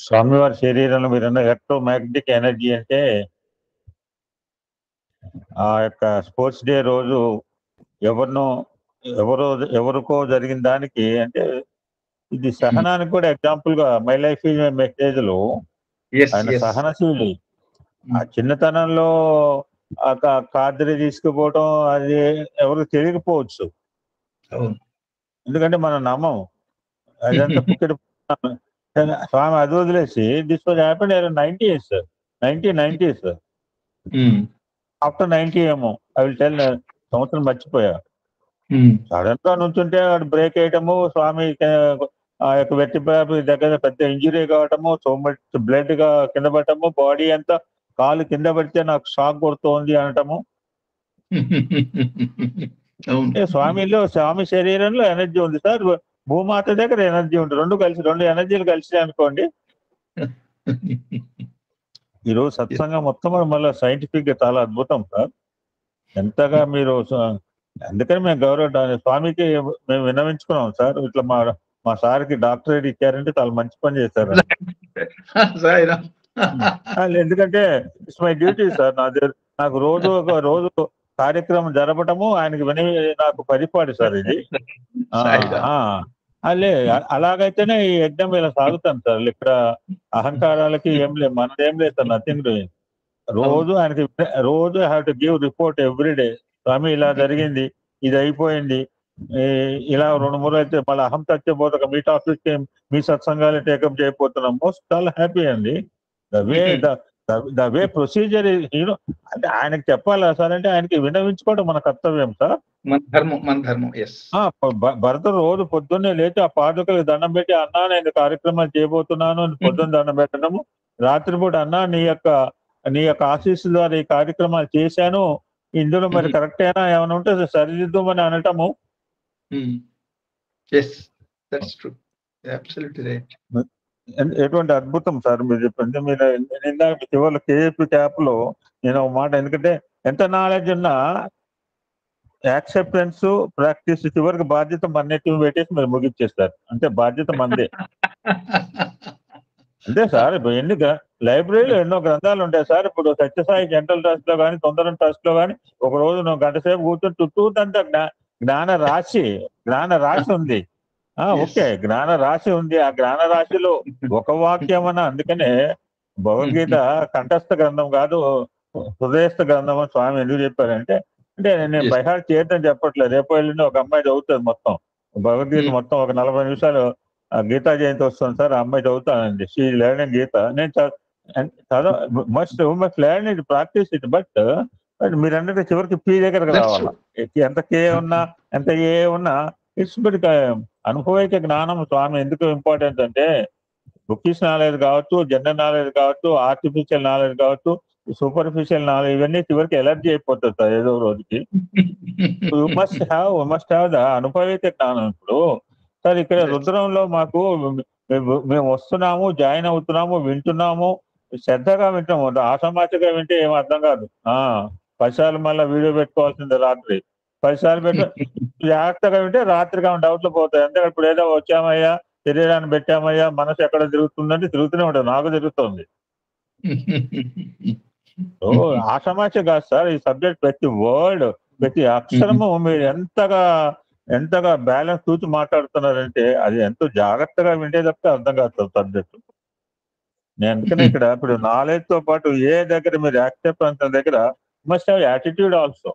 స్వామివారి శరీరంలో మీరన్న ఎలక్ట్రోమాగ్నెటిక్ ఎనర్జీ అంటే ఆ యొక్క స్పోర్ట్స్ డే రోజు ఎవరినో ఎవరో ఎవరికో జరిగిన దానికి అంటే ఇది సహనానికి కూడా ఎగ్జాంపుల్ గా మై లైఫ్ ఈజ్ మై మెసేజ్‌లో ఎస్ ఆయన ఎస్ సహనశీలి. ఆ చిన్నతనంలో ఆ కాద్రి తీసుకుపోవటం అది ఎవరికి తెలియకపోవచ్చు. అవును ఎందుకంటే మనం నమ్మం. అదంతా పుక్కెట స్వామి అది వదిలేసి దిస్ వాజ్ హ్యాపెండ్ ఇన్ 90స్ 1990స్ ఆఫ్టర్ 90 ఏమో ఐ విల్ టెల్ సంవత్సరం మర్చిపోయా. సడన్ గా నుంచుంటే వాడు బ్రేక్ వేయటము స్వామి ఆ యొక్క వెర్టిబ్రా దగ్గర పెద్ద ఇంజురీ కావటము సో మచ్ బ్లడ్ గా కింద పడటము బాడీ అంతా కాలు కింద పడితే నాకు షాక్ కొడుతోంది అనటము. అవును స్వామి శరీరంలో ఎనర్జీ ఉంది సార్. భూమాత దగ్గర ఎనర్జీ ఉంది. రెండు ఎనర్జీలు కలిసి అనుకోండి. ఈరోజు సత్సంగం మొత్తం కూడా మళ్ళీ సైంటిఫిక్ గా చాలా అద్భుతం సార్. ఎంతగా మీరు అందుకని మేము స్వామికి మేము విన్నవించుకున్నాం సార్. ఇట్లా మా సార్కి డాక్టరేట్ ఇచ్చారంటే చాలా మంచి పని చేశారు. ఎందుకంటే ఇట్స్ మై డ్యూటీ సార్. నాకు రోజు కార్యక్రమం జరపటము ఆయనకి నాకు పరిపాటి సార్ ఇది. అలాగైతేనే ఈ యజ్ఞం ఇలా సాగుతాను సార్. ఇక్కడ అహంకారాలకి ఏం లేదు, మనదేం లేదు సార్. Nothing doing. రోజు have to give report everyday. స్వామి ఇలా జరిగింది, ఇది అయిపోయింది, ఇలా 2-3 అయితే మళ్ళీ అహం తచ్చిపోతాక మీ టాపిక్ మీ సత్సంగాలు టేకప్ చేయబోతున్నాం. మోస్ట్ చాలా హ్యాపీ అండి. ద వే ప్రొసీజర్ అంటే ఆయనకి చెప్పాలా సార్ అంటే ఆయనకి వినవించుకోవడం మన కర్తవ్యం సార్. మన ధర్మం. భరత రోజు పొద్దున్నే లేచి ఆ పాదుకలకు దండం పెట్టి అన్నా నేను కార్యక్రమాలు చేయబోతున్నాను అని పొద్దున్న దండం పెట్టడము, రాత్రిపూట అన్నా నీ యొక్క ఆశీస్సుల ద్వారా ఈ కార్యక్రమాలు చేశాను, ఇందులో మరి కరెక్ట్ అయినా ఏమైనా ఉంటే సరిదిద్దామని అనటము. ఎటువంటి అద్భుతం సార్ మీరు చెప్పింది. మీరు ఇందాక చివరిలో కేఎఫ్ క్యాప్ లో నేను ఒక మాట, ఎందుకంటే ఎంత నాలెడ్జ్ ఉన్నా యాక్సెప్టెన్స్ ప్రాక్టీస్ చివరికి బాధ్యత మన్నెట్టి పెట్టేసి మీరు ముగిచ్చేస్తారు. అంటే బాధ్యత మందే. అంతే సార్. ఇప్పుడు లైబ్రరీలో ఎన్నో గ్రంథాలు ఉంటాయి సార్. ఇప్పుడు సత్యసాయి జనరల్ ట్రస్ట్ లో కానీ తొందర ట్రస్ట్ లో కానీ ఒక రోజు నువ్వు గంట సేపు కూర్చొని చుట్టూతంతా జ్ఞాన రాశి ఉంది. ఓకే, జ్ఞాన రాశి ఉంది. ఆ జ్ఞాన రాశిలో ఒక వాక్యం అన్న, అందుకనే భగవద్గీత కంఠస్థ గ్రంథం కాదు హృదయస్థ గ్రంథం అని స్వామి ఎందుకు చెప్పారంటే, అంటే నేను బైహార్ట్ చేయటం చెప్పట్లేదు. రేపు వెళ్ళిన ఒక అమ్మాయి చదువుతుంది మొత్తం భగవద్గీత మొత్తం ఒక 40 నిమిషాలు. గీతా జయంతి వస్తుంది సార్, ఆ అమ్మాయి చదువుతానండి. షీ లెర్నింగ్ గీత. నేను must learn it, practice it. But మీరు అన్నట్టు చివరికి పీ దగ్గరకు రావాలి. ఎంత కే ఉన్నా ఎంత ఏ ఉన్నా ఇట్స్ బట్ అనుభవిక జ్ఞానం స్వామి ఎందుకు ఇంపార్టెంట్ అంటే, బుకిష్ నాలెడ్జ్ కావచ్చు, జనరల్ నాలెడ్జ్ కావచ్చు, ఆర్టిఫిషియల్ నాలెడ్జ్ కావచ్చు, సూపర్ఫిషియల్ నాలెడ్జ్, ఇవన్నీ చివరికి ఎలర్జీ అయిపోతుంది సార్ ఏదో రోజుకి. యూ మస్ట్ హ్యావ్ ద అనుభవిక జ్ఞానం. ఇప్పుడు సార్ ఇక్కడ రుద్రంలో మాకు మేము వస్తున్నాము, జాయిన్ అవుతున్నాము, వింటున్నాము, శ్రద్ధగా వింటాము. ఆసమాచగా వింటే ఏం అర్థం కాదు. 10 సార్లు మళ్ళీ వీడియో పెట్టుకోవాల్సిందే. రాత్రి 10 సార్లు జాగ్రత్తగా వింటే రాత్రిగా డౌట్లు పోతాయి. ఎందుకంటే ఇప్పుడు ఏదో వచ్చామయ్యా, శరీరాన్ని పెట్టామయ్యా, మనసు ఎక్కడ తిరుగుతుందంటే తిరుగుతూనే ఉంటుంది. నాకు తిరుగుతుంది. ఆసమాచ కాదు సార్ ఈ సబ్జెక్ట్. ప్రతి వర్డ్, ప్రతి అక్షరము మీరు ఎంతగా బ్యాలెన్స్ చూసి మాట్లాడుతున్నారంటే అది ఎంతో జాగ్రత్తగా వింటే తప్పితే అర్థం కాదు సబ్జెక్టు. నేను అందుకనే ఇక్కడ ఇప్పుడు నాలెడ్జ్ తో పాటు ఏ దగ్గర మీరు యాక్సెప్టెన్స్ దగ్గర మస్ట్ హ్యావ్ యాటిట్యూడ్ ఆల్సో.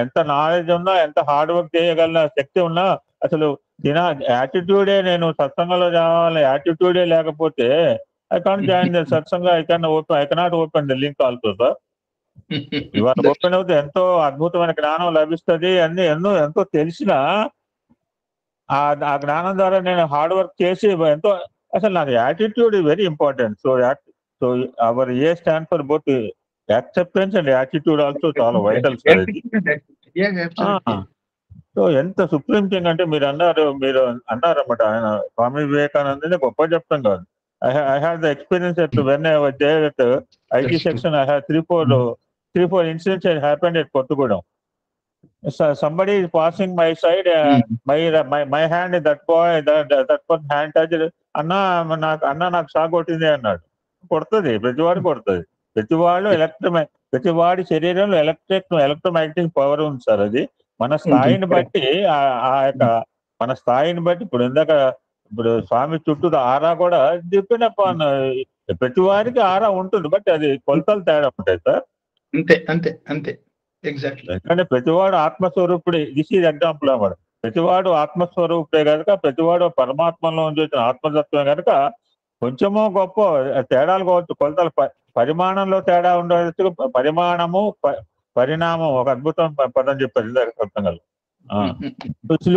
ఎంత నాలెడ్జ్ ఉన్నా ఎంత హార్డ్ వర్క్ చేయగలన శక్తి ఉన్నా అసలు యాటిట్యూడే, నేను సత్సంగంలో రావాలని యాటిట్యూడే లేకపోతే I can't join the satsang. I cannot open the link also sir. ఇవాళ ఓపెన్ అవుతే ఎంతో అద్భుతమైన జ్ఞానం లభిస్తుంది. ఎంతో తెలిసిన ఆ జ్ఞానం ద్వారా నేను హార్డ్ వర్క్ చేసి ఎంతో, అసలు నాకు attitude very important. So our a stand for both acceptance and attitude also చాలా వైటల్ సార్ ఇది. సో ఎంత సుప్రీం థింగ్ అంటే మీరు అన్నారన్నమాట. ఆయన స్వామి వివేకానందని గొప్ప చెప్తాం కాదు. I had the experience that when I was there at the IT section, I had 3-4 incidents that happened at Kottagudem. somebody is passing my side, my hand, that boy, that one hand touched, అన్న నాకు shock కొట్టింది అన్నాడు. కొడుతుంది, ప్రతివాడు కొడుతుంది. ప్రతివాడి శరీరంలో electromagnetic power ఉంది sir. అది మన స్థాయిని బట్టి మన స్థాయిని బట్టి ఇప్పుడు స్వామి చుట్టూ ఆరా కూడా డిపెండ్ అపాన్, ప్రతి వారికి ఆరా ఉంటుంది, బట్ అది కొలతలు తేడా ఉంటాయి సార్. అంతే అంతే అంతే ఎగ్జాక్ట్లీ. ఎందుకంటే ప్రతివాడు ఆత్మస్వరూపుడే. దిస్ ఈజ్ ఎగ్జాంపుల్ అన్నమాట. ప్రతివాడు ఆత్మస్వరూపుడే కనుక, ప్రతివాడు పరమాత్మలో నుంచి వచ్చిన ఆత్మతత్వం కనుక కొంచెమో గొప్ప తేడాలు కావచ్చు, కొలతలు పరిమాణంలో తేడా ఉండవచ్చు. పరిమాణము పరిణామం ఒక అద్భుతం పదం చెప్పారు ఇందాక.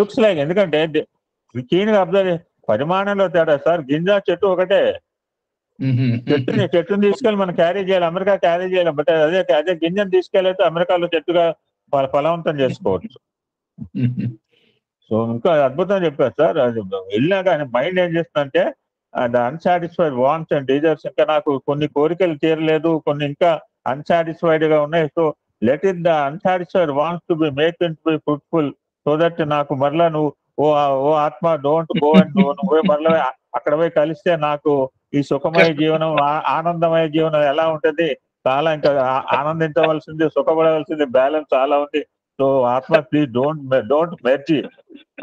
లుక్స్ లైక్, ఎందుకంటే కీన్గా అబ్జర్వ్, పరిమాణంలో తేడా సార్. గింజ చెట్టు ఒకటే, చెట్టుని తీసుకెళ్ళి మనం క్యారీ చేయాలి, అమెరికా క్యారీ చేయాలి. బట్ అదే గింజను తీసుకెళ్ళైతే అమెరికాలో చెట్టుగా ఫలవంతం చేసుకోవచ్చు. సో ఇంకా అద్భుతం చెప్పారు సార్. అది వెళ్ళినా కానీ మైండ్ ఏం చేస్తుందంటే, the unsatisfied wants and desires, ఇంకా నాకు కొన్ని కోరికలు తీరలేదు, కొన్ని ఇంకా అన్సాటిస్ఫైడ్ గా ఉన్నాయి. So let it the unsatisfied wants to be make it be fruitful, so that నాకు మరలా నువ్వు ఓ ఆత్మ డోంట్ గో అండ్ నువ్వే మరలా అక్కడ పోయి కలిస్తే నాకు ఈ సుఖమయ జీవనం, ఆనందమయ జీవనం ఎలా ఉంటుంది, చాలా ఇంకా ఆనందించవలసింది, సుఖపడవలసింది బ్యాలెన్స్ చాలా ఉంది. సో ఆత్మ please don't merge,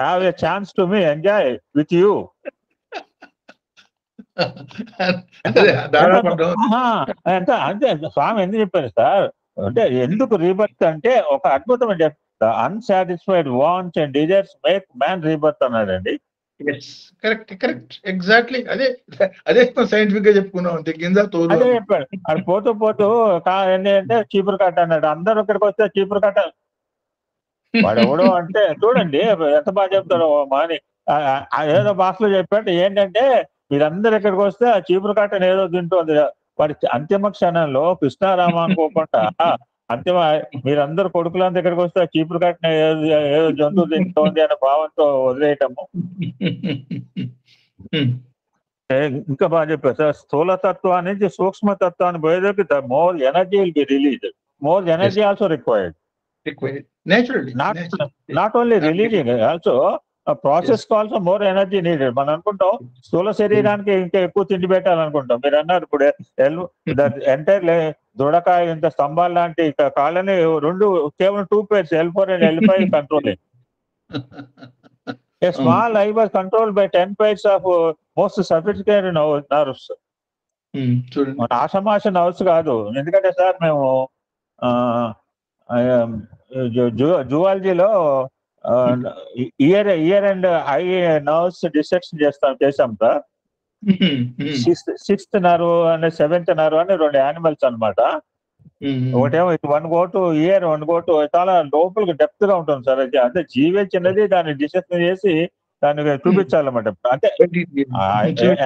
have a chance to me enjoy with you. అంతే స్వామి ఎందుకు చెప్పారు సార్ అంటే, ఎందుకు రీబర్త్ అంటే ఒక అద్భుతమైన చెప్తా, unsatisfied wants and desires make man rebirth అన్నాడండి. Correct correct exactly. అదే సైంటిఫిక్ గా చెప్పుకున్నాం అంతే. కింద అదే చెప్పాడు. అది పోతూ ఏంటి అంటే చీపురు కట్ట అన్నాడు. అందరూ ఇక్కడికి వస్తే చీపురు కట్ట వాడు ఎవడో అంటే చూడండి ఎంత బాగా చెప్తాడు మాని. ఏదో భాషలో చెప్పాడు ఏంటంటే, మీరందరూ ఇక్కడికి వస్తే ఆ చీపురు కట్టను ఏదో తింటుంది. వాడి అంతిమ క్షణంలో కృష్ణారామ అనుకోకుండా మీరందరూ కొడుకులంతా ఇక్కడికి వస్తే ఆ చీపురు కట్టను ఏదో జంతువు తింటోంది అనే భావంతో వదిలేయటము. ఇంకా బాగా చెప్పారు సార్. స్థూలతత్వాన్ని నుంచి సూక్ష్మతత్వాన్ని పోయేదానికి the more energy will be released, more energy also required. Not only releasing, also process also more energy needed. మనం అనుకుంటాం స్థూల శరీరానికి ఇంకా ఎక్కువ తిండి పెట్టాలనుకుంటాం. మీరు అన్నారు ఇప్పుడు ఎంటైర్ దృఢకాయ ఇంత స్తంభాలు లాంటి కాళ్ళని కేవలం 2 pairs L4 and L5 controlling. A small eye was controlled by 10 pairs of most sophisticated nerves. ఆషమాష నర్వ్స్ కాదు. ఎందుకంటే సార్ మేము జువాలజీలో year and I nerves dissection చేసాం sir. 6th nerve and 7th nerve అని 2 యానిమల్స్ అనమాట. ఒకటేమో 1 go to year, 1 go to చాలా లోపలికి డెప్త్ గా ఉంటుంది సార్. అంటే జీవే చిన్నది, దాన్ని డిసెక్షన్ చేసి దాన్ని చూపించాలన్నమాట. అంటే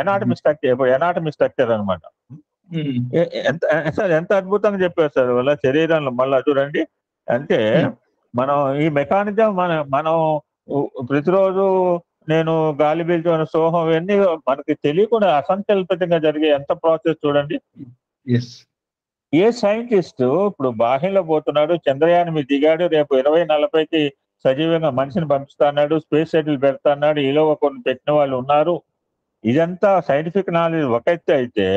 ఎనాటమీ స్ట్రక్చర్ అనమాట. ఎంత అద్భుతంగా చెప్పారు సార్ వాళ్ళ శరీరంలో. మళ్ళా చూడండి, అంటే మనం ఈ మెకానిజం మనం ప్రతిరోజు నేను గాలి పీల్చుకున్న సోహం ఇవన్నీ మనకి తెలియకుండా అసంకల్పితంగా జరిగే ఎంత ప్రాసెస్ చూడండి. ఏ సైంటిస్ట్ ఇప్పుడు బాహ్యంలో పోతున్నాడు, చంద్రయాన్ మీద దిగాడు, రేపు 2040కి సజీవంగా మనిషిని పంపిస్తాడు, స్పేస్ షటిల్ పెడతాడు, ఈలో కొన్ని పెట్టిన వాళ్ళు ఉన్నారు. ఇదంతా సైంటిఫిక్ నాలెడ్జ్ ఒక ఎత్తు అయితే,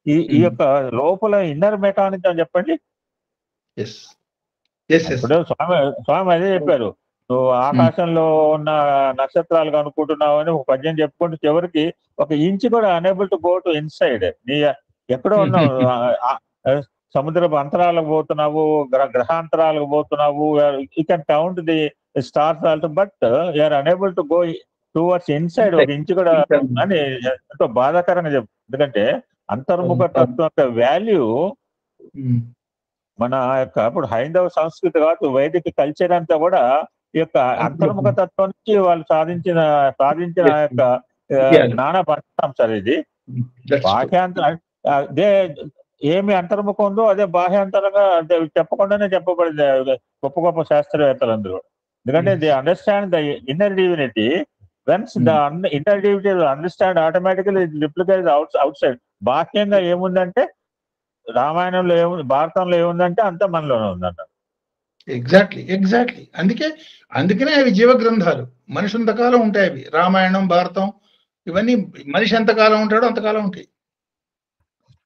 ఈ యొక్క లోపల ఇన్నర్ మెకానిజం చెప్పండి. ఇప్పుడు స్వామి అదే చెప్పారు, నువ్వు ఆకాశంలో ఉన్న నక్షత్రాలు అనుకుంటున్నావు అని ఒక పద్యం చెప్పుకుంటూ చివరికి 1 inch కూడా unable to go to inside. నీ ఎక్కడో ఉన్నావు, సముద్రపు అంతరాలకు పోతున్నావు, గ్రహాంతరాలకు పోతున్నావు. You can count the stars also, but you're unable to go towards inside 1 inch కూడా అని ఎంతో బాధాకరంగా చెప్పు. ఎందుకంటే అంతర్ముఖ తత్వం యొక్క వాల్యూ మన యొక్క ఇప్పుడు హైందవ సంస్కృతి కావచ్చు, వైదిక కల్చర్ అంతా కూడా ఈ యొక్క అంతర్ముఖ తత్వం నుంచి వాళ్ళు సాధించిన యొక్క జ్ఞాన పరిణామం సార్. ఇది అదే ఏమి అంతర్ముఖం ఉందో అదే బాహ్యాంతరంగా చెప్పకుండానే చెప్పబడింది గొప్ప గొప్ప శాస్త్రవేత్తలందరూ. ఎందుకంటే they understand the inner divinity. Whence the inner divinity understand automatically replicate outside. బాహ్యంగా ఏముందంటే రామాయణంలో ఏముంది, భారతంలో ఏముందంటే అంతా మనలోనే ఉందన్న. ఎగ్జాక్ట్లీ అందుకనే అవి జీవ గ్రంథాలు. మనిషి అంతకాలం ఉంటాయి అవి. రామాయణం, భారతం ఇవన్నీ మనిషి ఎంతకాలం ఉంటాడో అంతకాలం ఉంటాయి.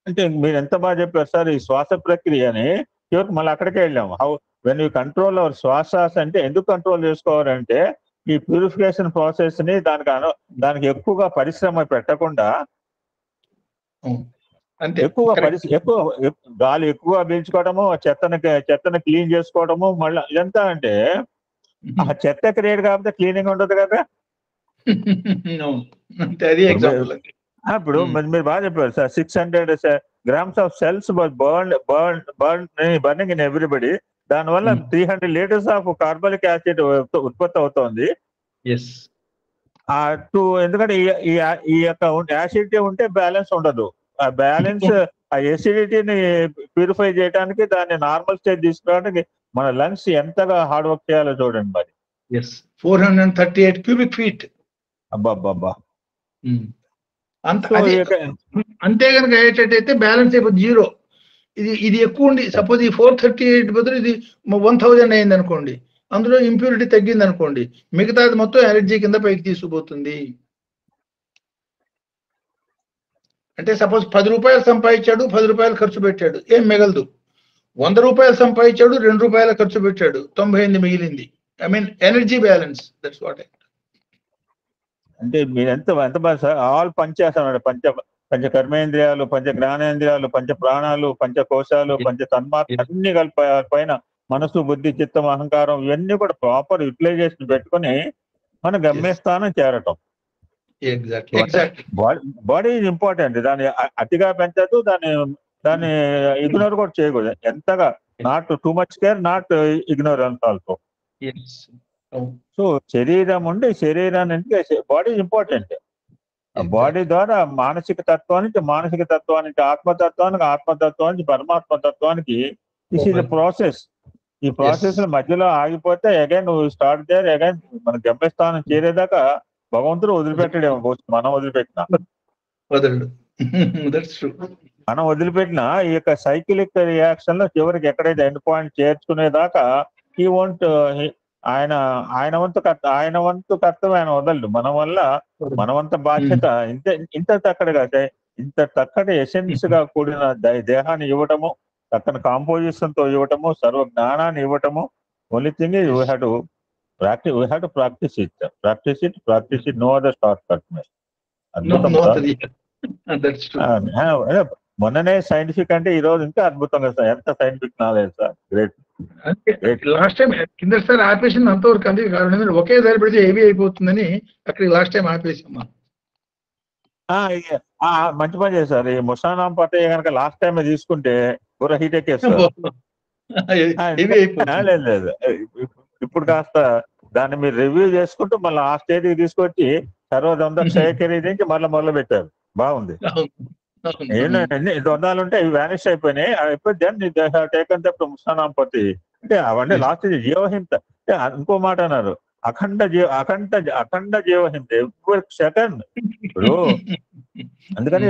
అంటే మీరు ఎంత బాగా చెప్పారు సార్. ఈ శ్వాస ప్రక్రియని చివరికి మళ్ళీ అక్కడికే వెళ్ళాము. How when you control our శ్వాస అంటే ఎందుకు కంట్రోల్ చేసుకోవాలంటే ఈ ప్యూరిఫికేషన్ ప్రాసెస్ ని దానికి ఎక్కువగా పరిశ్రమ పెట్టకుండా అంతే. ఎక్కువ గాలి ఎక్కువ పీల్చుకోవడము, చెత్తను క్లీన్ చేసుకోవడము. మళ్ళీ ఇదంతా అంటే ఆ చెత్త క్రియేట్ కాకపోతే క్లీనింగ్ ఉండదు కదా. ఇప్పుడు మీరు బాగా చెప్పారు sir. 600 grams of cells burning in everybody. దానివల్ల 300 liters ఆఫ్ కార్బనిక్ యాసిడ్ ఉత్పత్తి అవుతోంది. ఎందుకంటే ఈ యొక్క యాసిడిటీ ఉంటే బ్యాలెన్స్ ఉండదు. ఆ బ్యాలెన్స్ ఆ ఎసిడిటీని ప్యూరిఫై చేయడానికి, దాన్ని నార్మల్ స్టేజ్ తీసుకురావడానికి మన లంగ్స్ ఎంతగా హార్డ్ వర్క్ చేయాలో చూడండి మరి. 438 cubic feet. అబ్బా. అంతే కనుక అయ్యేటట్టయితే బ్యాలెన్స్ అయిపోతుంది 0. ఇది ఎక్కువ ఉండి సపోజ్ ఈ 438 బదులు ఇది 1000 అయింది అనుకోండి, అందులో ఇంప్యూరిటీ తగ్గింది అనుకోండి, మిగతాది మొత్తం ఎనర్జీ కింద పైకి తీసుకుపోతుంది. అంటే సపోజ్ 10 రూపాయలు సంపాదించాడు, 10 రూపాయలు ఖర్చు పెట్టాడు, ఏం మిగలదు. 100 రూపాయలు సంపాదించాడు, 2 రూపాయలు ఖర్చు పెట్టాడు, 98 మిగిలింది. I mean energy balance. That's what అంటే మీరు ఎంత బాగా సార్. ఆల్ పంచేస్తాడు. పంచ కర్మేంద్రియాలు, పంచ జ్ఞానేంద్రియాలు, పంచ ప్రాణాలు, పంచ కోశాలు, పంచ తన్మాత్రలు అన్ని కలిపి పైన మనసు, బుద్ధి, చిత్తం, అహంకారం ఇవన్నీ కూడా ప్రాపర్ యూటిలైజేషన్ పెట్టుకుని మన గమ్యస్థానం చేరటం. Body is important. దాన్ని అతిగా పెంచదు, దాన్ని ఇగ్నోర్ కూడా చేయకూడదు. ఎంతగా not too much care, not ignorance also. So శరీరాన్ని బాడీ ఇంపార్టెంట్. బాడీ ద్వారా మానసిక తత్వానికి ఆత్మతత్వానికి పరమాత్మతత్వానికి దిస్ ఈజ్ ద ప్రాసెస్. ఈ ప్రాసెస్ మధ్యలో ఆగిపోతే అగైన్ స్టార్ట్ దేర్ అగైన్ మన గమ్యస్థానం చేరేదాకా భగవంతుడు వదిలిపెట్టడేమో. మనం వదిలిపెట్టిన ఈ యొక్క సైకిలిక్ రియాక్షన్ లో చివరికి ఎక్కడైతే ఎండ్ పాయింట్ చేర్చుకునేదాకా ఈ వోంట్ ఆయన వంతు కర్తవ్యం ఆయన వదలడు. మన వంత బాధ్యత ఇంత చక్కటి ఎసెన్స్ గా కూడిన దేహాన్ని ఇవ్వటము, చక్కని కాంపోజిషన్ తో ఇవ్వటము, సర్వ జ్ఞానాన్ని ఇవ్వటము. Only thing is we have to practice it. No other shortcut. మొన్ననే సైంటిఫిక్ అంటే ఈ రోజు ఇంకా అద్భుతంగా సార్. ఎంత scientific knowledge sir. Great. Last time కిందసారి ఆపేసింది అంతవరకు అందుకే కారణం ఒకేసారి పెడితే హెవీ అయిపోతుందని అక్కడికి లాస్ట్ టైం ఆపేసాం. మంచి పని చేశారు. ఈ ముసానాం పట్టయ్య కనుక లాస్ట్ టైం తీసుకుంటే పూర హీట్ ఎక్కేస్తారు. లేదు ఇప్పుడు కాస్త దాన్ని మీరు రివ్యూ చేసుకుంటూ మళ్ళీ ఆ స్టేజ్కి తీసుకొచ్చి సర్వదంద క్షయకరి నుంచి మొదలు పెట్టారు. బాగుంది. ఎన్ని ద్వంద్వాలు ఉంటే అవి వ్యానిష్ అయిపోయినాయి. టేకన్ దట్ ముసానాంపతి అంటే అవన్నీ లాస్ట్ జీవహింస. ఇంకో మాట అన్నారు, అఖండ జీవహింస ఎవ్రీ సెకండ్. ఇప్పుడు అందుకని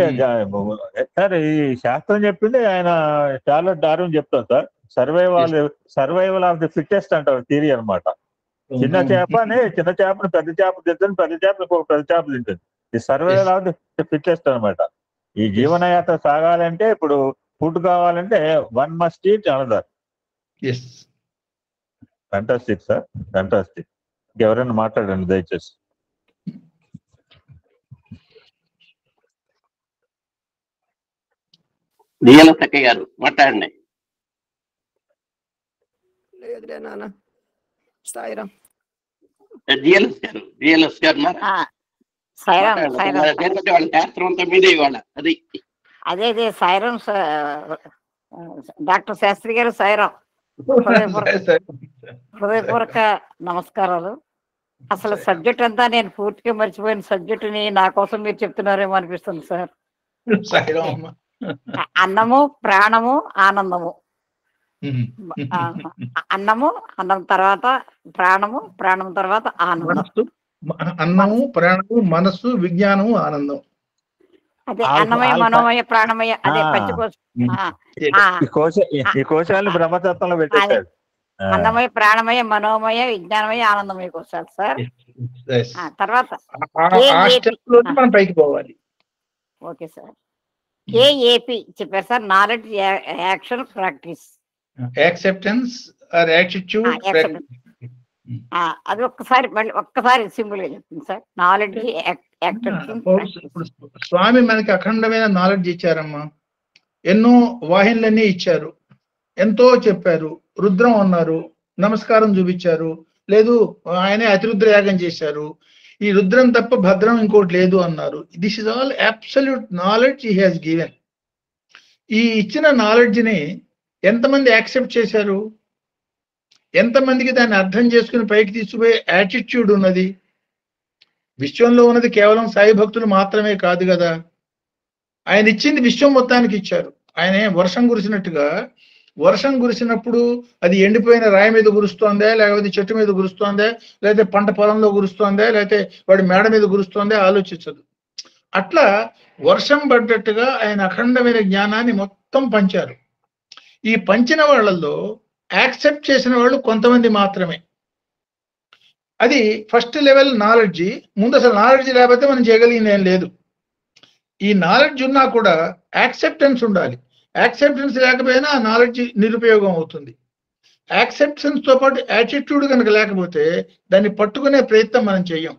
సార్ ఈ శాస్త్రం చెప్పింది ఆయన చార్లెస్ డార్విన్ చెప్తారు sir. Survival of the fittest అంటారు థియరీ అనమాట. చిన్న చేపని పెద్ద చేప తింటుంది, పెద్ద చేప ఇంకొక పెద్ద చేప తింటుంది. ఈ సర్వైవల్ ఆఫ్ ది ఫిట్టెస్ట్ అనమాట. ఈ జీవనయాత్ర సాగాలంటే ఇప్పుడు ఫుడ్ కావాలంటే one must eat another. Fantastic sir, fantastic. ఎవరైనా మాట్లాడండి దయచేసి. గారు మాట్లాడండి. అదే సాయిరాం డాక్టర్ శాస్త్రి గారు సాయిరాం. హృదయపూర్వక నమస్కారాలు. అసలు సబ్జెక్ట్ అంతా నేను పూర్తిగా మర్చిపోయిన సబ్జెక్టుని నా కోసం మీరు చెప్తున్నారేమో అనిపిస్తుంది సార్. అన్నము, ప్రాణము, ఆనందము. అన్నం తర్వాత ప్రాణము, ప్రాణం తర్వాత ఆనందం. అన్నము, ప్రాణము, మనస్సు, విజ్ఞానము, ఆనందం. అదే అన్నమయ, మనోమయ, ప్రాణమయ. అదే పంచకోశ. ఈ కోశాలను బ్రహ్మతత్వంలో పెట్టేశాడు. అన్నమయ, ప్రాణమయ, మనోమయ, విజ్ఞానమయ, ఆనందమయ కోశాలు సార్. Yes. తర్వాత ఆ స్టెప్ లో మనం పైకి పోవాలి. Okay sir. కేఏపి చెప్పారు sir, knowledge action practice. Acceptance or attitude. అది ఒక్కసారి సింపుల్ గా చెప్తుంది సార్. నాలెడ్జ్ ఇప్పుడు స్వామి మనకి అఖండమైన నాలెడ్జ్ ఇచ్చారమ్మా. ఎన్నో వాహినులన్నీ ఇచ్చారు, ఎంతో చెప్పారు. రుద్రం అన్నారు, నమస్కారం చూపించారు. లేదు ఆయనే అతిరుద్ర యాగం చేశారు. ఈ రుద్రం తప్ప భద్రం ఇంకోటి లేదు అన్నారు. This is all absolute knowledge he has given. ఈ ఇచ్చిన నాలెడ్జ్ ని ఎంతమంది యాక్సెప్ట్ చేశారు? ఎంతమందికి దాన్ని అర్థం చేసుకుని పైకి తీసుకుపోయే యాటిట్యూడ్ ఉన్నది? విశ్వంలో ఉన్నది కేవలం సాయి భక్తులు మాత్రమే కాదు కదా. ఆయన ఇచ్చింది విశ్వం మొత్తానికి ఇచ్చారు. ఆయన వర్షం కురిసినట్టుగా, వర్షం కురిసినప్పుడు అది ఎండిపోయిన రాయి మీద కురుస్తోందా, లేకపోతే చెట్టు మీద కురుస్తోందా, లేకపోతే పంట పొలంలో కురుస్తోందా, లేకపోతే వాడి మేడ మీద కురుస్తోందా ఆలోచించదు. అట్లా వర్షం పడ్డట్టుగా ఆయన అఖండమైన జ్ఞానాన్ని మొత్తం పంచారు. ఈ పంచిన వాళ్ళల్లో యాక్సెప్ట్ చేసిన వాళ్ళు కొంతమంది మాత్రమే. అది ఫస్ట్ లెవెల్ నాలెడ్జి. ముందు అసలు నాలెడ్జ్ లేకపోతే మనం చేయగలిగింది ఏం లేదు. ఈ నాలెడ్జ్ ఉన్నా కూడా యాక్సెప్టెన్స్ ఉండాలి. యాక్సెప్టెన్స్ లేకపోయినా ఆ నాలెడ్జ్ నిరుపయోగం అవుతుంది. యాక్సెప్టెన్స్ తో పాటు యాటిట్యూడ్ కనుక లేకపోతే దాన్ని పట్టుకునే ప్రయత్నం మనం చెయ్యం.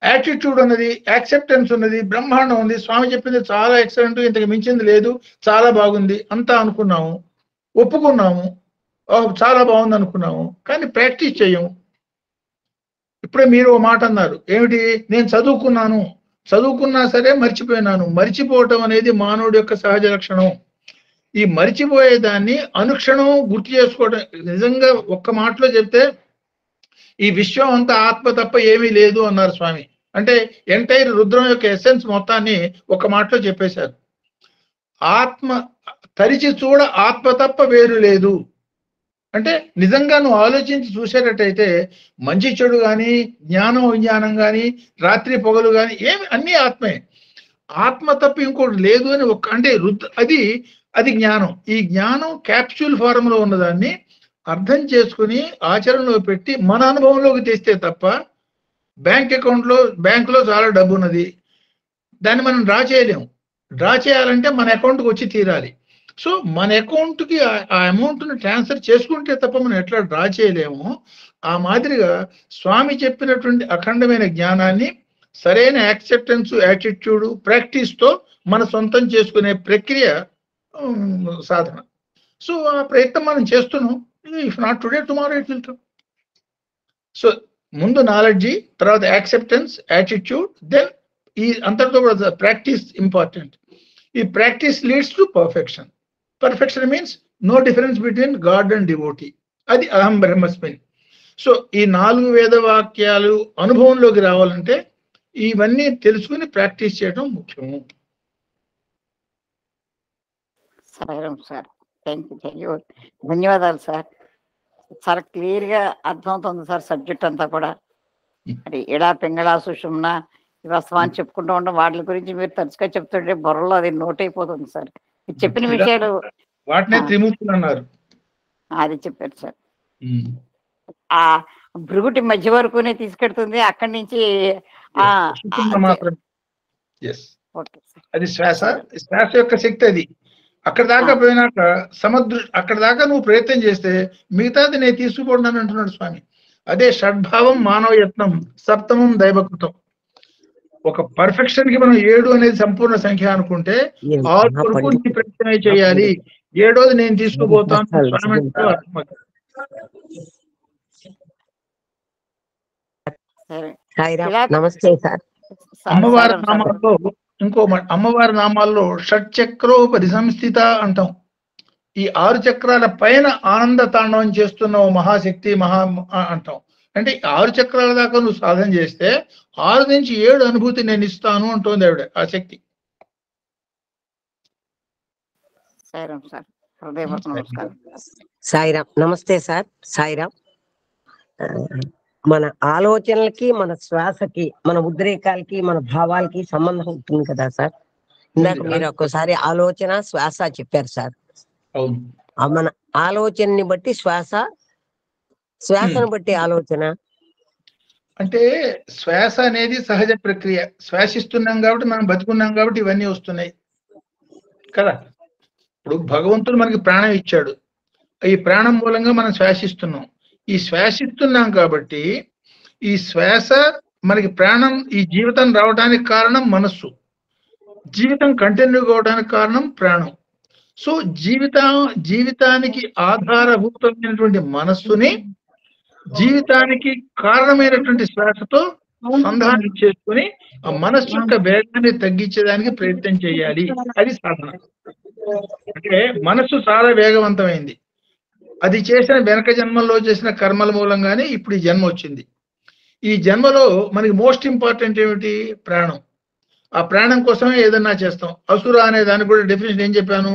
యాటిట్యూడ్ ఉన్నది, యాక్సెప్టెన్స్ ఉన్నది, బ్రహ్మాండం ఉంది, స్వామి చెప్పింది చాలా ఎక్సలెంట్, ఇంతకు మించింది లేదు, చాలా బాగుంది అంతా అనుకున్నాము, ఒప్పుకున్నాము, చాలా బాగుంది అనుకున్నాము, కానీ ప్రాక్టీస్ చేయము. ఇప్పుడే మీరు ఓ మాట అన్నారు, ఏమిటి? నేను చదువుకున్నా సరే మర్చిపోయినాను. మర్చిపోవటం అనేది మానవుడి యొక్క సహజ లక్షణం. ఈ మర్చిపోయేదాన్ని అనుక్షణం గుర్తు చేసుకోవడం. నిజంగా ఒక్క మాటలో చెప్తే ఈ విశ్వం అంతా ఆత్మ తప్ప ఏమీ లేదు అన్నారు స్వామి. అంటే ఎంటైర్ రుద్రం యొక్క ఎసెన్స్ మొత్తాన్ని ఒక మాటలో చెప్పేశారు. ఆత్మ తరిచి చూడ ఆత్మ తప్ప వేరు లేదు. అంటే నిజంగా నువ్వు ఆలోచించి చూసేటట్టయితే మంచి చెడు కానీ, జ్ఞానం విజ్ఞానం కానీ, రాత్రి పొగలు కానీ ఏమి అన్నీ ఆత్మే. ఆత్మ తప్ప ఇంకోటి లేదు అని అంటే అది జ్ఞానం. ఈ జ్ఞానం క్యాప్సూల్ ఫారంలో ఉన్నదాన్ని అర్థం చేసుకుని ఆచరణలో పెట్టి మన అనుభవంలోకి తెస్తే తప్ప, బ్యాంకులో చాలా డబ్బు ఉన్నది, దాన్ని మనం డ్రా చేయలేము. డ్రా చేయాలంటే మన అకౌంట్కి వచ్చి తీరాలి. సో మన అకౌంట్కి ఆ అమౌంట్ని ట్రాన్స్ఫర్ చేసుకుంటే తప్ప మనం ఎట్లా డ్రా చేయలేము. ఆ మాదిరిగా స్వామి చెప్పినటువంటి అఖండమైన జ్ఞానాన్ని సరైన యాక్సెప్టెన్స్, యాటిట్యూడ్, ప్రాక్టీస్తో మన సొంతం చేసుకునే ప్రక్రియ సాధన. సో ఆ ప్రయత్నం మనం చేస్తున్నాం. If not today tomorrow it will come. So ముందు నాలెడ్జి, తర్వాత యాక్సెప్టెన్స్, యాటిట్యూడ్, దెన్ ఈ అంతటితో కూడా ప్రాక్టీస్ ఇంపార్టెంట్. ఈ practice leads to perfection. Perfection means no difference between God and devotee. అది అహం బ్రహ్మస్మిన్. సో ఈ 4 వేద వాక్యాలు అనుభవంలోకి రావాలంటే ఇవన్నీ తెలుసుకుని ప్రాక్టీస్ చేయడం ముఖ్యము. సార్ థ్యాంక్ యూ, ధన్యవాదాలు సార్. చాలా క్లియర్ గా అర్థమవుతుంది సార్ సబ్జెక్ట్ అంతా కూడా. మరి ఎడా పింగళా సుషుమ్న వస్తవాన్ని చెప్పుకుంటూ ఉంటాం. వాటి గురించి మీరు తరచుగా చెప్తుంటే బుర్రలో అది నోట్ అయిపోతుంది సార్. మీరు చెప్పిన విషయాలు వాటినే త్రిమూర్తులు అన్నారు. అది చెప్పారు సార్. ఆ భృగుటి మధ్య వరకునే తీసుకెడుతుంది, అక్కడి నుంచి అది శ్వాస యొక్క శక్తి. అది అక్కడ దాకా పోయినాక అక్కడ దాకా నువ్వు ప్రయత్నం చేస్తే మిగతాది నేను తీసుకుపోతున్నాను అంటున్నాడు స్వామి. అదే షడ్భావం మానవ యత్నం, సప్తమం దైవకృతం. ఒక పర్ఫెక్షన్ కి మనం 7 అనేది సంపూర్ణ సంఖ్య అనుకుంటే 6 వరకు నీ ప్రయత్నమే చేయాలి, 7వది నేను తీసుకుపోతాను స్వామి. అమ్మవారి నామాల్లో అమ్మవారి నామాల్లో షట్చక్రోపరి సంస్థిత అంటాం. ఈ 6 చక్రాల పైన ఆనంద తాండవం చేస్తున్న మహాశక్తి అంటాం. అంటే 6 చక్రాల దాకా నువ్వు సాధన చేస్తే 6 నుంచి 7 అనుభూతి నేను ఇస్తాను అంటోంది ఆవిడ, ఆ శక్తి. సాయిరామ్. నమస్తే సార్. సాయిరామ్. మన ఆలోచనలకి, మన శ్వాసకి, మన ఉద్రేకాలకి, మన భావాలకి సంబంధం ఉంటుంది కదా సార్. ఇందాక మీరు ఒక్కసారి ఆలోచన, శ్వాస చెప్పారు సార్. మన ఆలోచనని బట్టి శ్వాస, శ్వాసను బట్టి ఆలోచన. అంటే శ్వాస అనేది సహజ ప్రక్రియ. శ్వాసిస్తున్నాం కాబట్టి మనం బతుకున్నాం కాబట్టి ఇవన్నీ వస్తున్నాయి కదా. ఇప్పుడు భగవంతుడు మనకి ప్రాణం ఇచ్చాడు. ఈ ప్రాణం మూలంగా మనం శ్వాసిస్తున్నాం. ఈ శ్వాసిస్తున్నాం కాబట్టి ఈ శ్వాస మనకి ప్రాణం, ఈ జీవితం రావడానికి కారణం మనస్సు, జీవితం కంటిన్యూ కావడానికి కారణం ప్రాణం. సో జీవితానికి ఆధారభూతమైనటువంటి మనస్సుని జీవితానికి కారణమైనటువంటి శ్వాసతో సంధానం చేసుకుని ఆ మనస్సు యొక్క వేగాన్ని తగ్గించేదానికి ప్రయత్నం చేయాలి. అది సాధన. అంటే మనస్సు చాలా వేగవంతమైంది. అది చేసిన వెనక జన్మల్లో చేసిన కర్మల మూలంగానే ఇప్పుడు ఈ జన్మ వచ్చింది. ఈ జన్మలో మనకి మోస్ట్ ఇంపార్టెంట్ ఏమిటి? ప్రాణం. ఆ ప్రాణం కోసమే ఏదన్నా చేస్తాం. అసుర అనే దానికి కూడా డెఫినేషన్ ఏం చెప్పాను?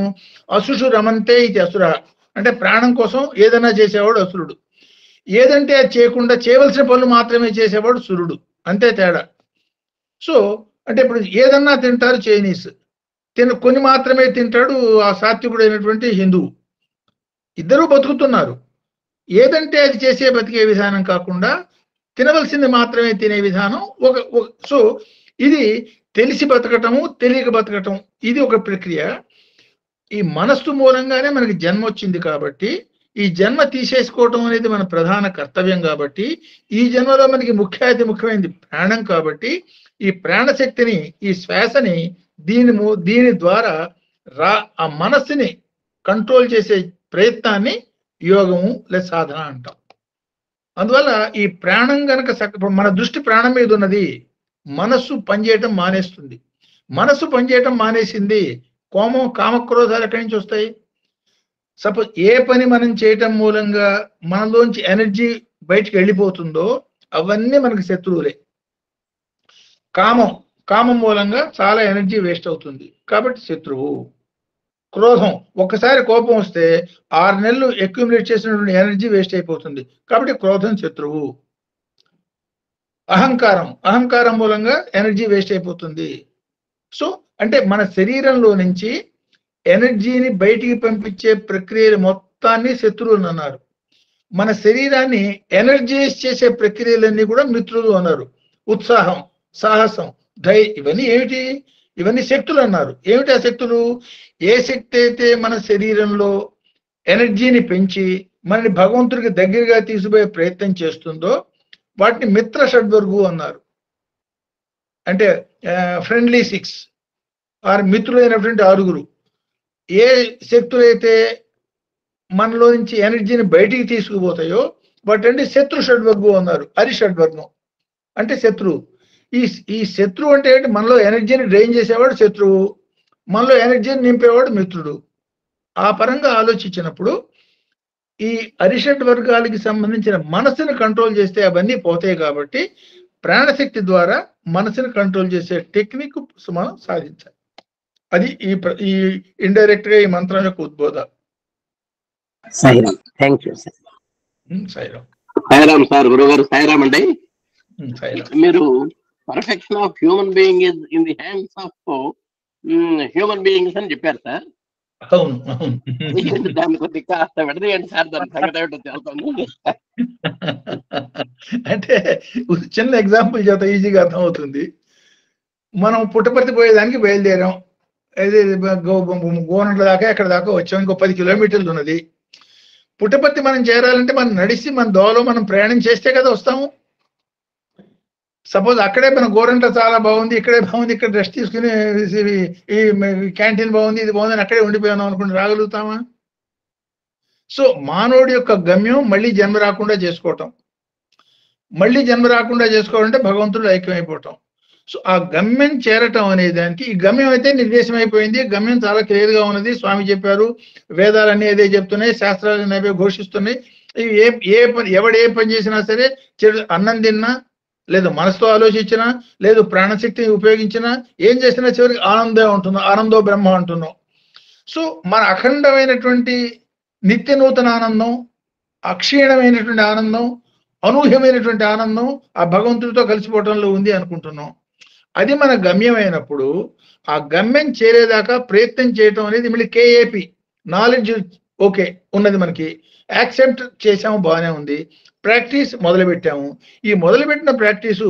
అసుషు రమంతే ఇది అసుర. అంటే ప్రాణం కోసం ఏదన్నా చేసేవాడు అసురుడు. ఏదంటే అది చేయకుండా చేయవలసిన పనులు మాత్రమే చేసేవాడు సురుడు. అంతే తేడా. సో అంటే ఇప్పుడు ఏదన్నా తింటారు చైనీస్, కొన్ని మాత్రమే తింటాడు ఆ సాత్వికుడు అయినటువంటి హిందువు. ఇద్దరూ బతుకుతున్నారు. ఏదంటే అది చేసే బతికే విధానం కాకుండా తినవలసింది మాత్రమే తినే విధానం సో ఇది తెలిసి బతకటము, తెలియక బతకటం, ఇది ఒక ప్రక్రియ. ఈ మనస్సు మూలంగానే మనకి జన్మ వచ్చింది కాబట్టి ఈ జన్మ తీసేసుకోవటం అనేది మన ప్రధాన కర్తవ్యం. కాబట్టి ఈ జన్మలో మనకి ముఖ్యమైనది ప్రాణం. కాబట్టి ఈ ప్రాణశక్తిని, ఈ శ్వాసని దీని ద్వారా ఆ మనస్సుని కంట్రోల్ చేసే ప్రయత్నాన్ని యోగము లేదా సాధన అంటాం. అందువల్ల ఈ ప్రాణం గనక మన దృష్టి ప్రాణం మీద ఉన్నది, మనస్సు పనిచేయటం మానేస్తుంది. మనస్సు పనిచేయటం మానేసింది, కామక్రోధాలు ఎక్కడి నుంచి వస్తాయి? సపోజ్ ఏ పని మనం చేయటం మూలంగా మనలోంచి ఎనర్జీ బయటికి వెళ్ళిపోతుందో అవన్నీ మనకి శత్రువులే. కామం మూలంగా చాలా ఎనర్జీ వేస్ట్ అవుతుంది కాబట్టి శత్రువు. క్రోధం, ఒక్కసారి కోపం వస్తే 6 నెలలు అక్యుములేట్ చేసినటువంటి ఎనర్జీ వేస్ట్ అయిపోతుంది కాబట్టి క్రోధం శత్రువు. అహంకారం మూలంగా ఎనర్జీ వేస్ట్ అయిపోతుంది. సో అంటే మన శరీరంలో నుంచి ఎనర్జీని బయటికి పంపించే ప్రక్రియలు మొత్తాన్ని శత్రువులు అన్నారు. మన శరీరాన్ని ఎనర్జైజ్ చేసే ప్రక్రియలన్నీ కూడా మిత్రులు అన్నారు. ఉత్సాహం, సాహసం, ధైర్యం, ఇవన్నీ ఏమిటి? ఇవన్నీ శక్తులు అన్నారు. ఏమిటి ఆ శక్తులు? ఏ శక్తి అయితే మన శరీరంలో ఎనర్జీని పెంచి మనని భగవంతుడికి దగ్గరగా తీసుకుపోయే ప్రయత్నం చేస్తుందో వాటిని మిత్ర షడ్వర్గు అన్నారు. అంటే ఫ్రెండ్లీ 6 ఆరు మిత్రులైనటువంటి 6. ఏ శక్తులైతే మనలో నుంచి ఎనర్జీని బయటికి తీసుకుపోతాయో వాటి శత్రు షడ్వర్గు అన్నారు. అరిషడ్వర్గం అంటే శత్రువు. ఈ శత్రువు అంటే ఏంటి? మనలో ఎనర్జీని డ్రైన్ చేసేవాడు శత్రువు, మనలో ఎనర్జీని నింపేవాడు మిత్రుడు. ఆ పరంగా ఆలోచించినప్పుడు ఈ అరిషడ్ వర్గాలకి సంబంధించిన మనసుని కంట్రోల్ చేస్తే అవన్నీ పోతాయి. కాబట్టి ప్రాణశక్తి ద్వారా మనసుని కంట్రోల్ చేసే టెక్నిక్ మనం సాధించాలి. అది ఈ ఇండైరెక్ట్ గా ఈ మంత్రం యొక్క ఉద్బోధ. Sairam. Thank you sir. Sairam sir. గురుగారు సాయిరామ్ అండి. మీరు perfection of human being is in the hands of human beings అని చెప్పారు సార్. దాన్ని కొద్ది కాస్త విడదీయండి సార్, దాని సంగతి ఏమిటో తెలుస్తుంది. అంటే చిన్న ఎగ్జాంపుల్ చేత ఈజీగా అర్థమవుతుంది. మనం పుట్టపర్తి పోయేదానికి బయలుదేరాం. అది గోనంట్ల దాకా ఎక్కడ దాకా వచ్చాం. ఇంకో 10 కిలోమీటర్లు ఉన్నది. పుట్టపర్తి మనం చేరాలంటే మనం నడిచి మన దోవలో మనం ప్రయాణం చేస్తే కదా వస్తాము. సపోజ్ అక్కడే మన గోరంట్ల చాలా బాగుంది, ఇక్కడే బాగుంది, ఇక్కడ రెస్ట్ తీసుకుని ఈ క్యాంటీన్ బాగుంది, ఇది బాగుంది అని అక్కడే ఉండిపోయాను అనుకుంటే రాగలుగుతామా? సో మానవుడి యొక్క గమ్యం మళ్ళీ జన్మ రాకుండా చేసుకోవటం. మళ్ళీ జన్మ రాకుండా చేసుకోవాలంటే భగవంతుడు ఐక్యమైపోవటం. సో ఆ గమ్యం చేరటం అనే దానికి, ఈ గమ్యం అయితే నిర్దేశం అయిపోయింది. గమ్యం చాలా క్లియర్ గా ఉన్నది. స్వామి చెప్పారు, వేదాలన్నీ అదే చెప్తున్నాయి, శాస్త్రాలన్నీ అవే ఘోషిస్తున్నాయి. ఎవడు ఏ పని చేసినా సరే, అన్నం తిన్నా, లేదు మనసుతో ఆలోచించినా, లేదు ప్రాణశక్తిని ఉపయోగించినా, ఏం చేసినా చివరికి ఆనందే ఉంటున్నాం. ఆనందో బ్రహ్మ అంటున్నాం. సో మన అఖండమైనటువంటి నిత్య నూతన ఆనందం, అక్షీణమైనటువంటి ఆనందం, అనూహ్యమైనటువంటి ఆనందం ఆ భగవంతుడితో కలిసిపోవటంలో ఉంది అనుకుంటున్నాం. అది మన గమ్యమైనప్పుడు ఆ గమ్యం చేరేదాకా ప్రయత్నం చేయటం అనేది మళ్ళీ KAP నాలెడ్జ్ ఓకే ఉన్నది, మనకి యాక్సెప్ట్ చేసాము, బాగానే ఉంది. ప్రాక్టీస్ మొదలుపెట్టాము. ఈ మొదలుపెట్టిన ప్రాక్టీసు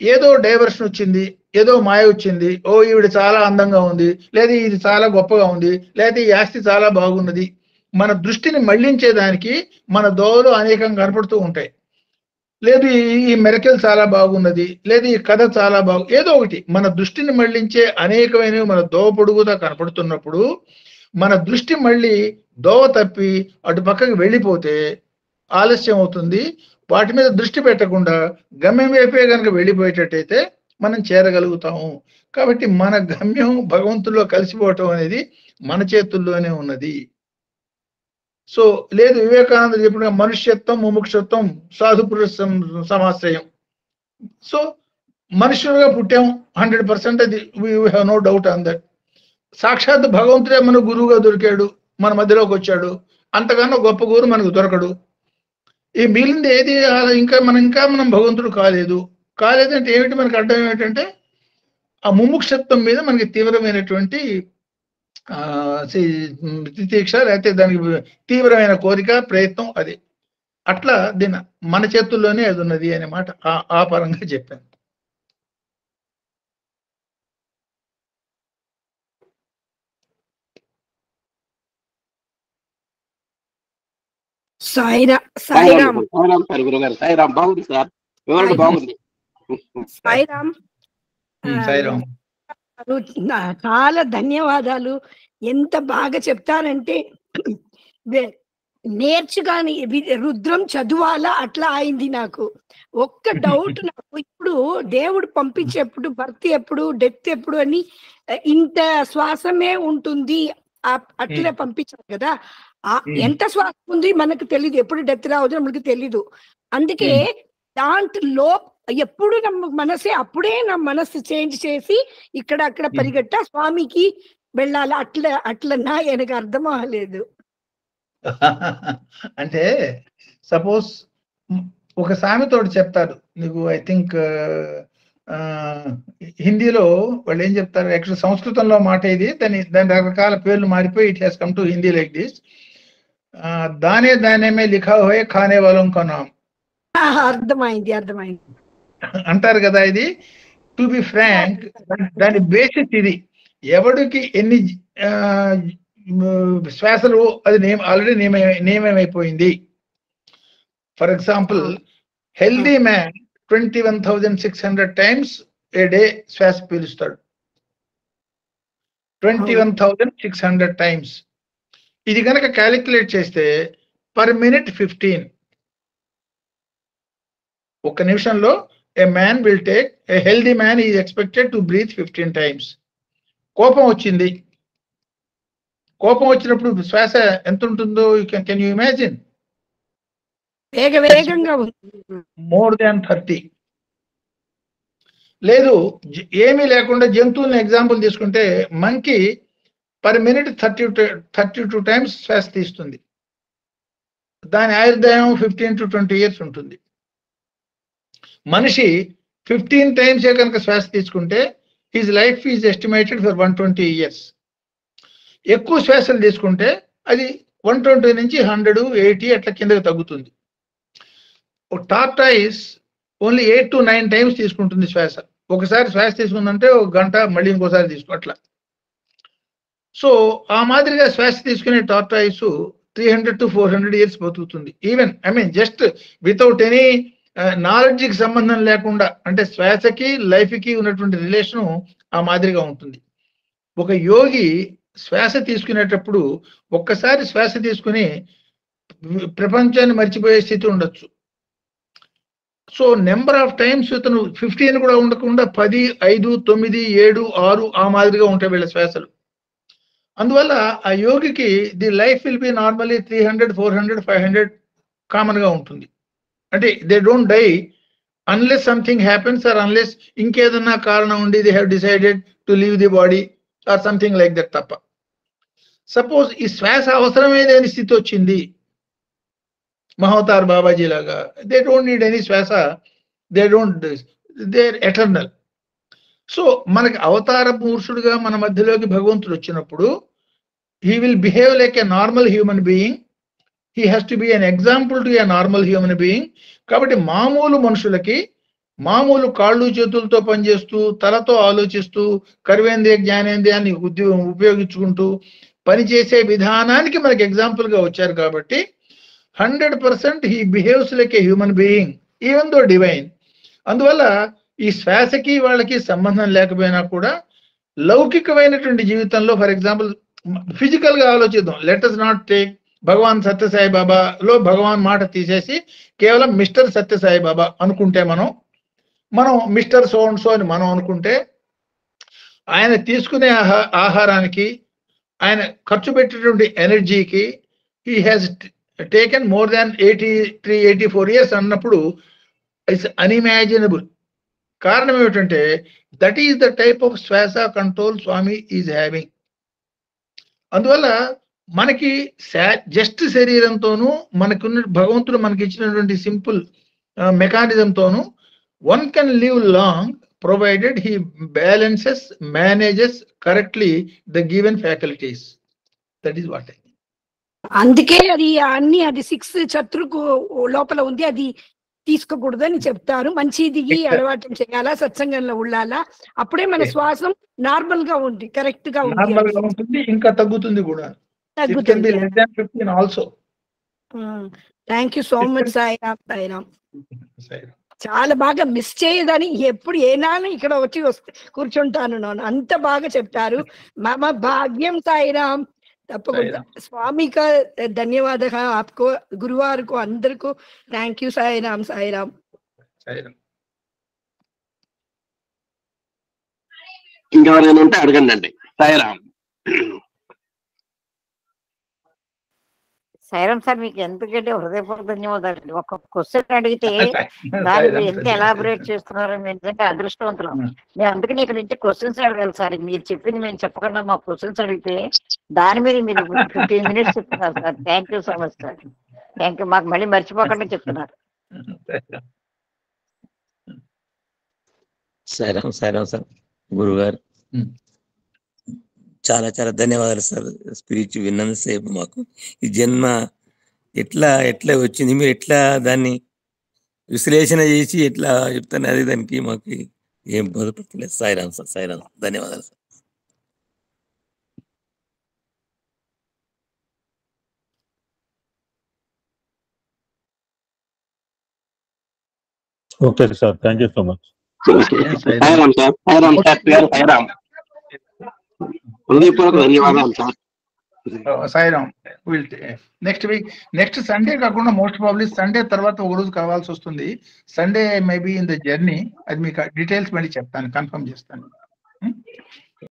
ఏదో డైవర్షన్ వచ్చింది, ఏదో మాయ వచ్చింది, ఓ ఈవిడ చాలా అందంగా ఉంది, లేదా ఇది చాలా గొప్పగా ఉంది, లేదా ఈ ఆస్తి చాలా బాగున్నది, మన దృష్టిని మళ్లించేదానికి మన దోవలు అనేకం కనపడుతూ ఉంటాయి. లేదు ఈ మెరకెల్ చాలా బాగున్నది, లేదు ఈ కథ చాలా ఏదో ఒకటి మన దృష్టిని మళ్లించే అనేకమైనవి మన దోవ పొడుగుతా కనపడుతున్నప్పుడు మన దృష్టి మళ్ళీ దోవ తప్పి అటు పక్కకి వెళ్ళిపోతే ఆలస్యం అవుతుంది. వాటి మీద దృష్టి పెట్టకుండా గమ్యం వైపే కనుక వెళ్ళిపోయేటట్టయితే మనం చేరగలుగుతాము. కాబట్టి మన గమ్యం భగవంతుల్లో కలిసిపోవటం అనేది మన చేతుల్లోనే ఉన్నది. సో లేదు వివేకానంద చెప్పిన మనుష్యత్వం ముముక్షత్వం సాధు పురుష సమాశ్రయం. సో మనుషులుగా పుట్టాం 100%, అది we have no doubt on that. సాక్షాత్ భగవంతుడే మన గురువుగా దొరికాడు, మన మధ్యలోకి వచ్చాడు. అంతకన్నా గొప్ప గురువు మనకు దొరకడు. ఈ మిగిలింది ఏది ఇంకా మనం భగవంతుడు కాలేదంటే ఏమిటి మనకు అర్థం ఏమిటంటే ఆ ముముక్షత్వం మీద మనకి తీవ్రమైనటువంటి తితీక్ష, లేకపోతే దానికి తీవ్రమైన కోరిక, ప్రయత్నం. అది అట్లా దీని మన చేతుల్లోనే అది ఉన్నది అనే మాట ఆ పరంగా చెప్పాను. సాయిరామ్ సార్ గురుగారు. సాయిరామ్ బాగుంది సార్, వివరణ బాగుంది. సాయిరామ్ సాయిరామ్ చాలా ధన్యవాదాలు. ఎంత బాగా చెప్తారంటే నేర్చుగాని రుద్రం చదువాలా అట్లా అయింది నాకు. ఒక్క డౌట్ నాకు, ఇప్పుడు దేవుడు పంపించేప్పుడు బర్త్ ఎప్పుడు డెత్ ఎప్పుడు అని ఇంత శ్వాసమే ఉంటుంది అట్లా పంపించారు కదా. ఎంత శ్వాస ఉంది మనకు తెలీదు, ఎప్పుడు డెత్ రావద్దు మనకు తెలీదు. అందుకే దాంట్లో ఎప్పుడు నా మనసే అప్పుడే నా మనసు చేంజ్ చేసి ఇక్కడ అక్కడ పరిగెట్ట స్వామికి వెళ్ళాలి అట్లన్నా எனக்கு అర్థం అవ్వలేదు. అంటే సపోజ్ ఒక సామెతోటి చెప్తారు నీకు, ఐ థింక్ హిందీలో వాళ్ళు ఏం చెప్తారు, యాక్చువల్ సంస్కృతంలో మాట ఇది, దాని రకరకాల పేర్లు మారిపోయి it has come to Hindi like this. దానే దానే మే లిఖా హోయే ఖానే వాలోం కా నామ్. అర్థమైంది అంటారు కదా. ఇది టు బి ఫ్రాంక్ దాని బేసిస్ ఇది. ఎవడికి ఎన్ని శ్వాసలు అది ఆల్రెడీ నియమమైపోయింది. For example healthy man 21,600 times a day శ్వాస పీలుస్తాడు. 21,600 times. ఇది కనుక క్యాలిక్యులేట్ చేస్తే పర్ మినిట్ 15. ఒక నిమిషంలో a man will take, a healthy man is expected to breathe 15 times. కోపం వచ్చినప్పుడు శ్వాస ఎంత ఉంటుందో కెన్ యూ ఇమాజిన్? వేగంగా మోర్ దాన్ 30. లేదు ఏమీ లేకుండా జంతువులను ఎగ్జాంపుల్ తీసుకుంటే మంకీ పర్ మినిట్ 32 times శ్వాస తీస్తుంది. దాని ఆయుర్దాయం 15 to 20 years ఉంటుంది. మనిషి 15 times కనుక శ్వాస తీసుకుంటే his life is estimated for 120 years. ఎక్కువ శ్వాసలు తీసుకుంటే అది 120 నుంచి 180 అట్లా కిందకి తగ్గుతుంది. టార్టాయిస్ ఓన్లీ 8 to 9 times తీసుకుంటుంది శ్వాస. ఒకసారి శ్వాస తీసుకుందంటే ఒక గంట, మళ్ళీ ఇంకోసారి అట్లా. సో ఆ మాదిరిగా శ్వాస తీసుకునే టార్టాయిస్ 300 to 400 years బతుకుతుంది. ఈవెన్ జస్ట్ వితౌట్ ఎనీ నాలెడ్జ్కి సంబంధం లేకుండా, అంటే శ్వాసకి లైఫ్కి ఉన్నటువంటి రిలేషను ఆ మాదిరిగా ఉంటుంది. ఒక యోగి శ్వాస తీసుకునేటప్పుడు ఒక్కసారి శ్వాస తీసుకుని ప్రపంచాన్ని మర్చిపోయే స్థితి ఉండొచ్చు. సో నెంబర్ ఆఫ్ టైమ్స్ ఇతను 15 కూడా ఉండకుండా 10, 5, 9, 7, 6 ఆ మాదిరిగా ఉంటాయి వీళ్ళ శ్వాసలు. అందువల్ల ఆ యోగికి the life will be normally 300, 400, 500 common గా ఉంటుంది. అంటే they don't die unless something happens or unless ఇంకేదన్నా కారణం ఉండి they have decided to leave the body or something like that తప్ప. సపోజ్ ఈ శ్వాస అవసరమే లేని స్థితి వచ్చింది మహోతార్ బాబాజీ లాగా, దే డోంట్ నీడ్ ఎనీ శ్వాస, దేర్ ఎటర్నల్. సో మనకి అవతార పురుషుడుగా మన మధ్యలోకి భగవంతుడు వచ్చినప్పుడు he will behave like a normal human being he has to be an example to A normal human being. కాబట్టి మామూలు మనుషులకి, మామూలు కాళ్ళు చేతులతో పనిచేస్తూ, తలతో ఆలోచిస్తూ, కర్వేంద్రియ జ్ఞానేంద్రియాన్ని ఉపయోగించుకుంటూ పనిచేసే విధానానికి మనకి ఎగ్జాంపుల్ గా వచ్చారు. కాబట్టి 100% he behaves like a human being even though divine. అందువల్ల ఈ శ్వాసకి వాళ్ళకి సంబంధం లేకపోయినా కూడా లౌకికమైనటువంటి జీవితంలో, ఫర్ ఎగ్జాంపుల్ ఫిజికల్ గా ఆలోచిద్దాం. లెట్ us నాట్ టేక్ భగవాన్ సత్యసాయి బాబాలో భగవాన్ మాట తీసేసి కేవలం మిస్టర్ సత్యసాయి బాబా అనుకుంటే, మనం మిస్టర్ సో అండ్ సో అని మనం అనుకుంటే, ఆయన తీసుకునే ఆహారానికి, ఆయన ఖర్చు పెట్టేటువంటి ఎనర్జీకి he has taken more than 83-84 years అన్నప్పుడు ఇట్స్ అన్ఇమాజినబుల్. కారణం ఏమిటంటే that is the type of శ్వాస కంట్రోల్ స్వామి ఈజ్ హ్యావింగ్. అందువల్ల మనకి జస్ట్ శరీరంతోనూ, మనకున్న భగవంతుడు మనకి ఇచ్చినటువంటి సింపుల్ మెకానిజంతోనూ one can live long provided he balances, manages correctly the given faculties. That is what I mean. అందుకే అది అన్ని అది 6 శత్రుకు లోపల ఉంది, అది తీసుకోకూడదని చెప్తారు. మంచి దిగి అలవాటు చేయాలా, సత్సంగంలో ఉండాలా, అప్పుడే మన శ్వాసం నార్మల్ గా ఉంది, కరెక్ట్ గా ఉంటుంది, ఇంకా తగ్గుతుంది కూడా. తగ్గుతుంది. Also thank you so much Sairam. Sairam చాలా బాగా మిస్ చేయదని ఎప్పుడు ఏనాడు ఇక్కడ వచ్చి కూర్చుంటాను నేను, అంత బాగా చెప్తారు. మమ భాగ్యం సాయిరామ్. తప్పకుండా స్వామికి ధన్యవాదాలు ఆప్కో, గురువారికి అందరికీ థ్యాంక్ యూ. సాయిరామ్. సాయిరామ్. ఇంకెవరైనా ఉంటే అడగండి. సాయిరామ్. సాయిరామ్ సార్, మీకు ఎందుకంటే హృదయపూర్వక ధన్యవాదాలు. ఒక క్వశ్చన్ అడిగితే దాన్ని ఎంత ఎలాబొరేట్ చేస్తున్నారో మేము నిజంగా అదృష్టవంతులం. మేము అందుకని ఇక్కడ నుంచి క్వశ్చన్స్ అడగాలి సార్. మీరు చెప్పింది మేము చెప్పకుండా మా క్వశ్చన్స్ అడిగితే దాని మీద మీరు 15 minutes చెప్తున్నారు sir. Thank you so much sir. Thank you. మాకు మళ్ళీ మర్చిపోకుండా చెప్తున్నారు. సాయిరామ్. సాయిరామ్ సార్. గురుగారు చాలా చాలా ధన్యవాదాలు సార్. స్పిరిచ్ విన్నంతసేపు మాకు ఈ జన్మ ఎట్లా వచ్చింది, మీరు ఎట్లా దాన్ని విశ్లేషణ చేసి ఎట్లా చెప్తాను, అది దానికి మాకు ఏం బోధపడలేదు. సాయిరామ్ సార్. సాయిరామ్. ధన్యవాదాలు sir. Okay sir, thank you so much. Sairam sir. Sairam sir. Sairam. హృదయపూర్వక ధన్యవాదాలు సార్. సాయిరామ్. నెక్స్ట్ సండే కాకుండా మోస్ట్ ప్రాబ్లీ సండే తర్వాత ఒక రోజు కావాల్సి వస్తుంది. Sunday maybe in the journey, అది మీకు డీటెయిల్స్ మళ్ళీ చెప్తాను, కన్ఫర్మ్ చేస్తాను.